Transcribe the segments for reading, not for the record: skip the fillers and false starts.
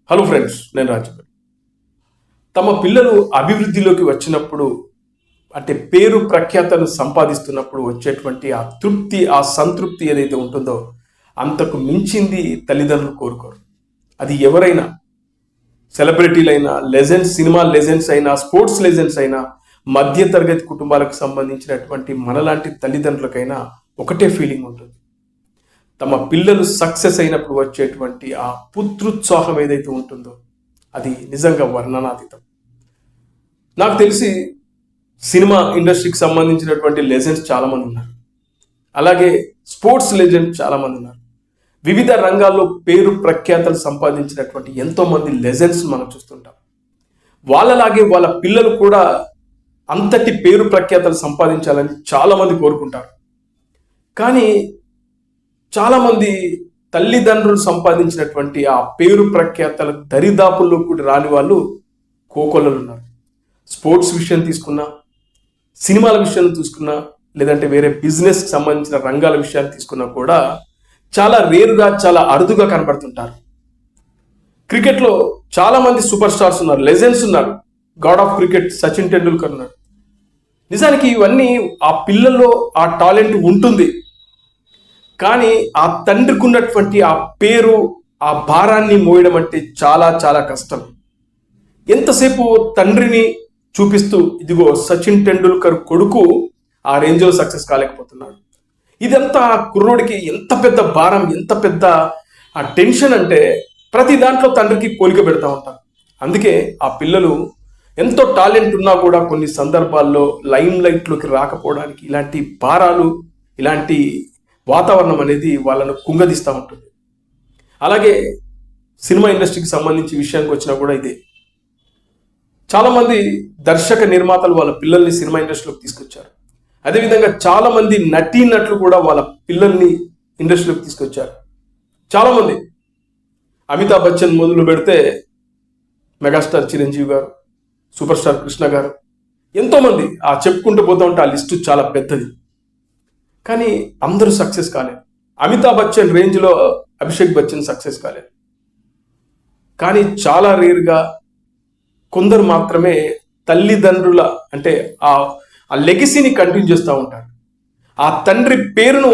Hello friends, నేను రాజు. తమ పిల్లలు అభివృద్ధిలోకి వచ్చినప్పుడు అంటే పేరు ప్రఖ్యాతలు సంపాదిస్తున్నప్పుడు వచ్చేటువంటి ఆ తృప్తి, ఆ సంతృప్తి ఏదైతే ఉంటుందో అంతకు మించింది తల్లిదండ్రులు కోరుకోరు. అది ఎవరైనా, సెలబ్రిటీలైనా, లెజెండ్స్, సినిమా లెజెండ్స్ అయినా, స్పోర్ట్స్ లెజెండ్స్ అయినా, మధ్య తరగతి కుటుంబాలకు సంబంధించినటువంటి మనలాంటి తల్లిదండ్రులకైనా ఒకటే ఫీలింగ్ ఉంటుంది. తమ పిల్లలు సక్సెస్ అయినప్పుడు వచ్చేటువంటి ఆ పుత్రుత్సాహం ఏదైతే ఉంటుందో అది నిజంగా వర్ణనాతీతం. నాకు తెలిసి సినిమా ఇండస్ట్రీకి సంబంధించినటువంటి లెజెండ్స్ చాలామంది ఉన్నారు, అలాగే స్పోర్ట్స్ లెజెండ్స్ చాలామంది ఉన్నారు. వివిధ రంగాల్లో పేరు ప్రఖ్యాతలు సంపాదించినటువంటి ఎంతోమంది లెజెండ్స్ మనం చూస్తుంటాం. వాళ్ళలాగే వాళ్ళ పిల్లలు కూడా అంతటి పేరు ప్రఖ్యాతలు సంపాదించాలని చాలామంది కోరుకుంటారు. కానీ చాలామంది తల్లిదండ్రులు సంపాదించినటువంటి ఆ పేరు ప్రఖ్యాతల దరిదాపుల్లో కూడా రాని వాళ్ళు కోకొల్లలు ఉన్నారు. స్పోర్ట్స్ విషయం తీసుకున్నా, సినిమాల విషయం తీసుకున్నా, లేదంటే వేరే బిజినెస్కి సంబంధించిన రంగాల విషయాలు తీసుకున్నా కూడా చాలా రేరుగా, చాలా అరుదుగా కనబడుతుంటారు. క్రికెట్లో చాలామంది సూపర్ స్టార్స్ ఉన్నారు, లెజెండ్స్ ఉన్నారు. God of cricket Sachin Tendulkar ఉన్నారు. నిజానికి ఇవన్నీ ఆ పిల్లల్లో ఆ టాలెంట్ ఉంటుంది, కానీ ఆ తండ్రికి ఉన్నటువంటి ఆ పేరు, ఆ భారాన్ని మోయడం అంటే చాలా చాలా కష్టం. ఎంతసేపు తండ్రిని చూపిస్తూ ఇదిగో సచిన్ టెండూల్కర్ కొడుకు ఆ రేంజ్లో సక్సెస్ కాలేకపోతున్నాడు. ఇదంతా కుర్రోడికి ఎంత పెద్ద భారం, ఎంత పెద్ద ఆ టెన్షన్ అంటే ప్రతి దాంట్లో తండ్రికి పోలిక పెడతా ఉంటారు. అందుకే ఆ పిల్లలు ఎంతో టాలెంట్ ఉన్నా కూడా కొన్ని సందర్భాల్లో లైమ్ లైట్లోకి రాకపోవడానికి ఇలాంటి భారాలు, ఇలాంటి వాతావరణం అనేది వాళ్ళను కుంగదీస్తూ ఉంటుంది. అలాగే సినిమా ఇండస్ట్రీకి సంబంధించి విషయానికి వచ్చినా కూడా ఇదే. చాలామంది దర్శక నిర్మాతలు వాళ్ళ పిల్లల్ని సినిమా ఇండస్ట్రీలోకి తీసుకొచ్చారు. అదేవిధంగా చాలామంది నటీనటులు కూడా వాళ్ళ పిల్లల్ని ఇండస్ట్రీలోకి తీసుకొచ్చారు. చాలామంది, అమితాబ్ బచ్చన్ మొదలు పెడితే మెగాస్టార్ చిరంజీవి గారు, సూపర్ స్టార్ కృష్ణ గారు, ఎంతోమంది ఆ చెప్పుకుంటూ పోతూ ఉంటే ఆ లిస్టు చాలా పెద్దది. కానీ అందరూ సక్సెస్ కాలేదు. అమితాబ్ బచ్చన్ రేంజ్లో అభిషేక్ బచ్చన్ సక్సెస్ కాలేదు. కానీ చాలా రేర్గా కొందరు మాత్రమే తల్లిదండ్రుల అంటే ఆ లెగసీని కంటిన్యూ చేస్తూ ఉంటారు. ఆ తండ్రి పేరును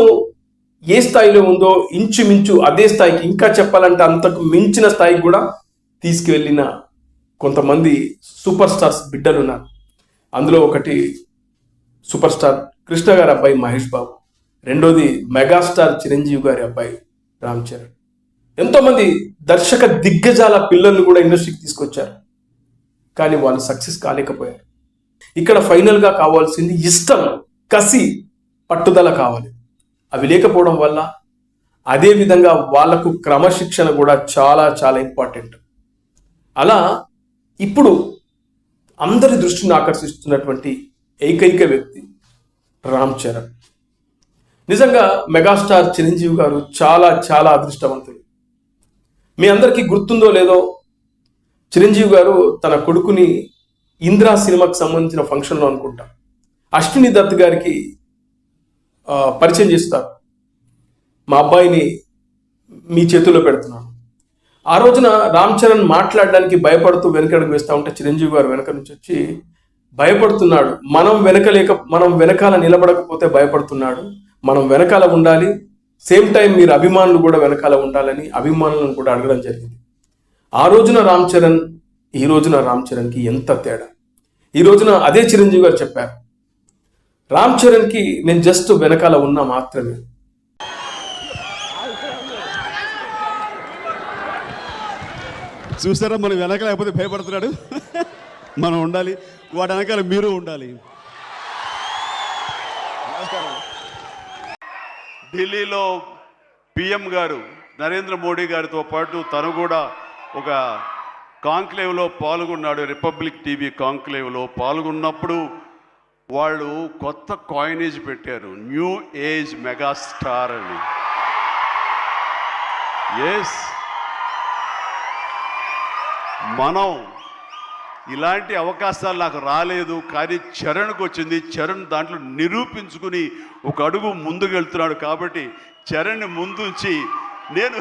ఏ స్థాయిలో ఉందో ఇంచుమించు అదే స్థాయికి, ఇంకా చెప్పాలంటే అంతకు మించిన స్థాయికి కూడా తీసుకువెళ్ళిన కొంతమంది సూపర్ స్టార్స్ బిడ్డలు ఉన్నారు. అందులో ఒకటి సూపర్ స్టార్ కృష్ణ గారి అబ్బాయి మహేష్ బాబు, రెండోది మెగాస్టార్ చిరంజీవి గారి అబ్బాయి రామ్ చరణ్. ఎంతోమంది దర్శక దిగ్గజాల పిల్లల్ని కూడా ఇండస్ట్రీకి తీసుకొచ్చారు, కానీ వాళ్ళు సక్సెస్ కాలేకపోయారు. ఇక్కడ ఫైనల్గా కావాల్సింది ఇష్టం, కసి, పట్టుదల కావాలి. అవి లేకపోవడం వల్ల, అదేవిధంగా వాళ్లకు క్రమశిక్షణ కూడా చాలా చాలా ఇంపార్టెంట్. అలా ఇప్పుడు అందరి దృష్టిని ఆకర్షిస్తున్నటువంటి ఏకైక వ్యక్తి రామ్ చరణ్. నిజంగా మెగాస్టార్ చిరంజీవి గారు చాలా చాలా అదృష్టవంతులు. మీ అందరికీ గుర్తుందో లేదో, చిరంజీవి గారు తన కొడుకుని ఇంద్రా సినిమాకి సంబంధించిన ఫంక్షన్లో అనుకుంటా అశ్విని దత్ గారికి పరిచయం చేస్తారు. మా అబ్బాయిని మీ చేతుల్లో పెడుతున్నాను. ఆ రోజున రామ్ చరణ్ మాట్లాడడానికి భయపడుతూ వెనకడుగు వేస్తూ ఉంటే చిరంజీవి గారు వెనక నుంచి వచ్చి, భయపడుతున్నాడు, మనం వెనకాల నిలబడకపోతే భయపడుతున్నాడు, మనం వెనకాల ఉండాలి, సేమ్ టైం మీరు అభిమానులు కూడా వెనకాల ఉండాలని అభిమానులను కూడా అడగడం జరిగింది. ఆ రోజున రామ్ చరణ్, ఈ రోజున రామ్ చరణ్కి ఎంత తేడా. ఈ రోజున అదే చిరంజీవి గారు చెప్పారు, రామ్ చరణ్కి నేను జస్ట్ వెనకాల ఉన్నా మాత్రమే. చూసారా, మనం వెనకాల లేకపోతే భయపడుతున్నాడు. మనం ఉండాలి, వాటి వెనకాల మీరు ఉండాలి. ఢిల్లీలో పిఎం గారు నరేంద్ర మోడీ గారితో పాటు తను కూడా ఒక కాంక్లేవ్లో పాల్గొన్నాడు. రిపబ్లిక్ టీవీ కాంక్లేవ్లో పాల్గొన్నప్పుడు వాళ్ళు కొత్త కాయినేజ్ పెట్టారు, న్యూ ఏజ్ మెగాస్టార్ అని. ఎస్, మనం ఇలాంటి అవకాశాలు నాకు రాలేదు, కానీ చరణ్కి వచ్చింది. చరణ్ దాంట్లో నిరూపించుకుని ఒక అడుగు ముందుకు వెళ్తున్నాడు. కాబట్టి చరణ్ ముందుంచి నేను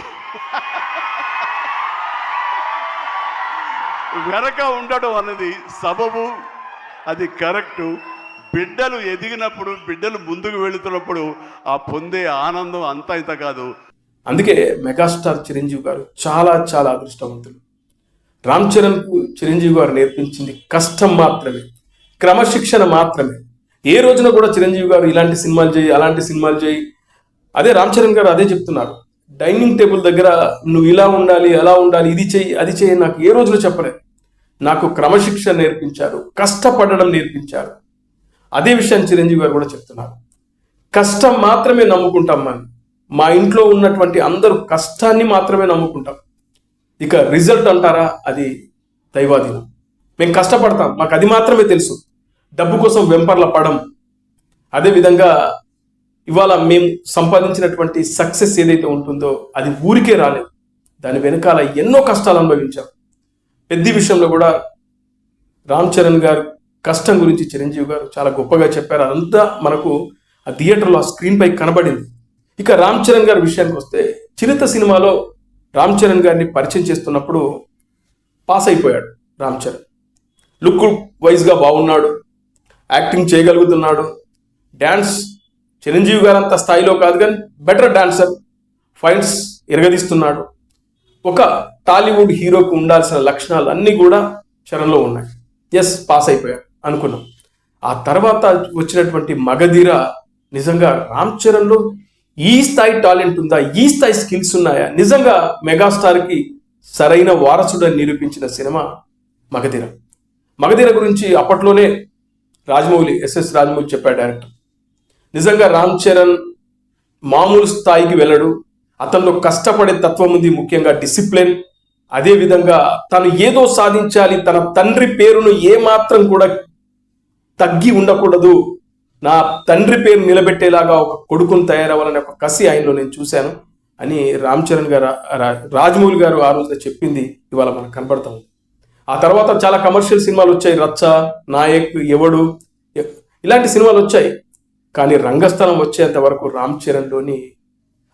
వెనక ఉండడం అనేది సబబు, అది కరెక్టు. బిడ్డలు ఎదిగినప్పుడు, బిడ్డలు ముందుకు వెళుతున్నప్పుడు ఆ పొందే ఆనందం అంతా ఇంత కాదు. అందుకే మెగాస్టార్ చిరంజీవి గారు చాలా చాలా అదృష్టవంతులు. రామ్ చరణ్కు చిరంజీవి గారు నేర్పించింది కష్టం మాత్రమే, క్రమశిక్షణ మాత్రమే. ఏ రోజున కూడా చిరంజీవి గారు ఇలాంటి సినిమాలు చేయి, అలాంటి సినిమాలు చేయి, అదే రామ్ చరణ్ గారు అదే చెప్తున్నారు. డైనింగ్ టేబుల్ దగ్గర నువ్వు ఇలా ఉండాలి, అలా ఉండాలి, ఇది చెయ్యి, అది చెయ్యి, నాకు ఏ రోజున చెప్పలేదు. నాకు క్రమశిక్షణ నేర్పించారు, కష్టపడడం నేర్పించారు. అదే విషయాన్ని చిరంజీవి గారు కూడా చెప్తున్నారు. కష్టం మాత్రమే నమ్ముకుంటాం మనం. మా ఇంట్లో ఉన్నటువంటి అందరూ కష్టాన్ని మాత్రమే నమ్ముకుంటాం. ఇక రిజల్ట్ అంటారా, అది దైవాధీనం. మేము కష్టపడతాం, మాకు అది మాత్రమే తెలుసు. డబ్బు కోసం వెంపర్ల పడం. అదేవిధంగా ఇవాళ మేము సంపాదించినటువంటి సక్సెస్ ఏదైతే ఉంటుందో అది ఊరికే రాలేదు. దాని వెనకాల ఎన్నో కష్టాలు అనుభవించాం. పెద్ద విషయంలో కూడా రామ్ చరణ్ గారు కష్టం గురించి చిరంజీవి గారు చాలా గొప్పగా చెప్పారు. అదంతా మనకు ఆ థియేటర్లో ఆ స్క్రీన్ పై కనబడింది. ఇక రామ్ చరణ్ గారి విషయానికి వస్తే, చిరుత సినిమాలో రామ్ చరణ్ గారిని పరిచయం చేస్తున్నప్పుడు పాస్ అయిపోయాడు రామ్ చరణ్. లుక్ వైజ్గా బాగున్నాడు, యాక్టింగ్ చేయగలుగుతున్నాడు, డ్యాన్స్ చిరంజీవి గారు అంత స్థాయిలో కాదు కానీ బెటర్ డాన్సర్, ఫైట్స్ ఎరగదీస్తున్నాడు. ఒక టాలీవుడ్ హీరోకి ఉండాల్సిన లక్షణాలు అన్నీ కూడా చరణ్లో ఉన్నాయి. ఎస్, పాస్ అయిపోయాడు అనుకున్నాం. ఆ తర్వాత వచ్చినటువంటి మగధీర, నిజంగా రామ్ చరణ్లో ఈ స్థాయి టాలెంట్ ఉందా, ఈ స్థాయి స్కిల్స్ ఉన్నాయా, నిజంగా మెగాస్టార్కి సరైన వారసుడని నిరూపించిన సినిమా మగధీర. మగధీర గురించి అప్పట్లోనే రాజమౌళి, ఎస్ఎస్ రాజమౌళి చెప్పాడు డైరెక్టర్. నిజంగా రామ్ చరణ్ మామూలు స్థాయికి వెళ్ళడు, అతనిలో కష్టపడే తత్వం ఉంది, ముఖ్యంగా డిసిప్లిన్. అదేవిధంగా తను ఏదో సాధించాలి, తన తండ్రి పేరును ఏమాత్రం కూడా తగ్గి ఉండకూడదు, నా తండ్రి పేరు నిలబెట్టేలాగా ఒక కొడుకును తయారవ్వాలనే ఒక కసి ఆయనలో నేను చూశాను అని రామ్ చరణ్ గారు, రాజమౌళి గారు ఆ రోజున చెప్పింది ఇవాళ మనకు కనబడతాం. ఆ తర్వాత చాలా కమర్షియల్ సినిమాలు వచ్చాయి, రచ్చ, నాయక్, ఎవడు, ఇలాంటి సినిమాలు వచ్చాయి. కానీ రంగస్థలం వచ్చేంత వరకు రామ్ చరణ్లోని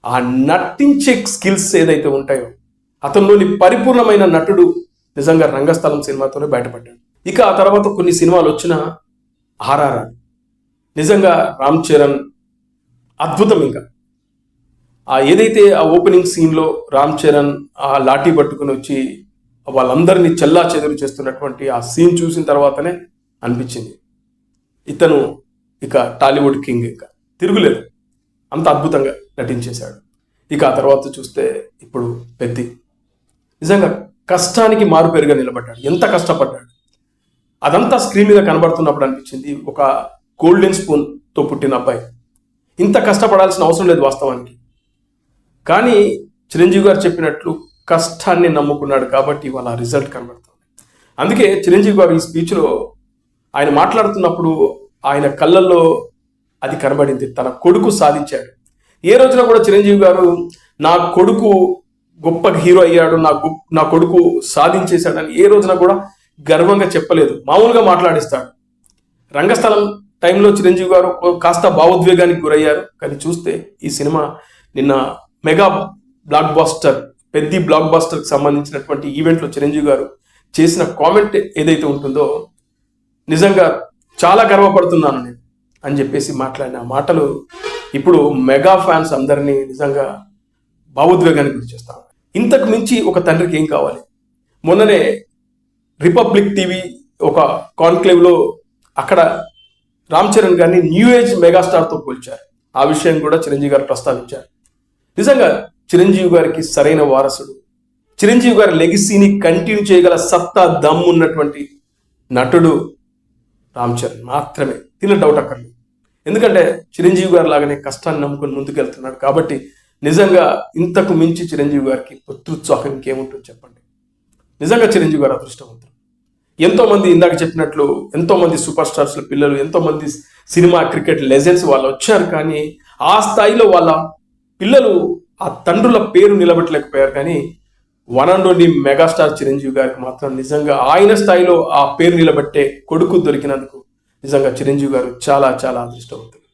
ఆ నటించే స్కిల్స్ ఏదైతే ఉంటాయో, అతనిలోని పరిపూర్ణమైన నటుడు నిజంగా రంగస్థలం సినిమాతోనే బయటపడ్డాడు. ఇక ఆ తర్వాత కొన్ని సినిమాలు వచ్చిన ఆర్ఆర్ఆర్, నిజంగా రామ్ చరణ్ అద్భుతం. ఇంకా ఏదైతే ఆ ఓపెనింగ్ సీన్లో రామ్ చరణ్ ఆ లాఠీ పట్టుకుని వచ్చి వాళ్ళందరినీ చెల్లా చెదురు చేస్తున్నటువంటి ఆ సీన్ చూసిన తర్వాతనే అనిపించింది ఇతను ఇక టాలీవుడ్ కింగ్, ఇంకా తిరుగులేదు, అంత అద్భుతంగా నటించేశాడు. ఇక ఆ తర్వాత చూస్తే ఇప్పుడు పెద్ది, నిజంగా కష్టానికి మారుపేరుగా నిలబడ్డాడు. ఎంత కష్టపడ్డాడు అదంతా స్క్రీన్ మీద కనబడుతున్నప్పుడు అనిపించింది ఒక గోల్డెన్ స్పూన్తో పుట్టిన అబ్బాయి, ఇంత కష్టపడాల్సిన అవసరం లేదు వాస్తవానికి. కానీ చిరంజీవి గారు చెప్పినట్లు కష్టాన్ని నమ్ముకున్నాడు కాబట్టి వాళ్ళ రిజల్ట్ కనబడుతుంది. అందుకే చిరంజీవి గారు ఈ స్పీచ్లో ఆయన మాట్లాడుతున్నప్పుడు ఆయన కళ్ళల్లో అది కనబడింది, తన కొడుకు సాధించాడు. ఏ రోజున కూడా చిరంజీవి గారు నా కొడుకు గొప్ప హీరో అయ్యాడు, నా కొడుకు సాధించేశాడని ఏ రోజున కూడా గర్వంగా చెప్పలేదు, మామూలుగా మాట్లాడిస్తాడు. రంగస్థలం టైంలో చిరంజీవి గారు కాస్త భావోద్వేగానికి గురయ్యారు. కానీ చూస్తే ఈ సినిమా నిన్న మెగా బ్లాక్ బాస్టర్, పెద్ద బ్లాక్ బాస్టర్కి సంబంధించినటువంటి ఈవెంట్లో చిరంజీవి గారు చేసిన కామెంట్ ఏదైతే ఉంటుందో, నిజంగా చాలా గర్వపడుతున్నాను నేను అని చెప్పేసి మాట్లాడిన మాటలు ఇప్పుడు మెగా ఫ్యాన్స్ అందరినీ నిజంగా భావోద్వేగానికి గురి చేస్తాను. ఇంతకు మించి ఒక తండ్రికి ఏం కావాలి? మొన్ననే రిపబ్లిక్ టీవీ ఒక కాన్క్లేవ్లో అక్కడ రామ్ చరణ్ గారిని న్యూ ఏజ్ మెగాస్టార్తో పోల్చారు. ఆ విషయం కూడా చిరంజీవి గారు ప్రస్తావించారు. నిజంగా చిరంజీవి గారికి సరైన వారసుడు, చిరంజీవి గారి లెగసీని కంటిన్యూ చేయగల సత్తా దమ్ ఉన్నటువంటి నటుడు రామ్ చరణ్ మాత్రమే, దీనిలో డౌట్ అక్కర్లేదు. ఎందుకంటే చిరంజీవి గారు లాగానే కష్టాన్ని నమ్ముకొని ముందుకెళ్తున్నాడు కాబట్టి నిజంగా ఇంతకు మించి చిరంజీవి గారికి పుత్రోత్సాహం ఇంకేముంటుంది చెప్పండి. నిజంగా చిరంజీవి గారు అదృష్టవంతులు. ఎంతోమంది ఇందాక చెప్పినట్లు ఎంతోమంది సూపర్ స్టార్స్ల పిల్లలు, ఎంతోమంది సినిమా క్రికెట్ లెజెండ్స్ వాళ్ళు వచ్చారు. కానీ ఆ స్థాయిలో వాళ్ళ పిల్లలు ఆ తండ్రుల పేరు నిలబెట్టలేకపోయారు. కానీ one and only megastar Chiranjeevi గారికి మాత్రం నిజంగా ఆయన స్థాయిలో ఆ పేరు నిలబెట్టే కొడుకు దొరికినందుకు నిజంగా చిరంజీవి గారు చాలా చాలా అదృష్టవంతులు.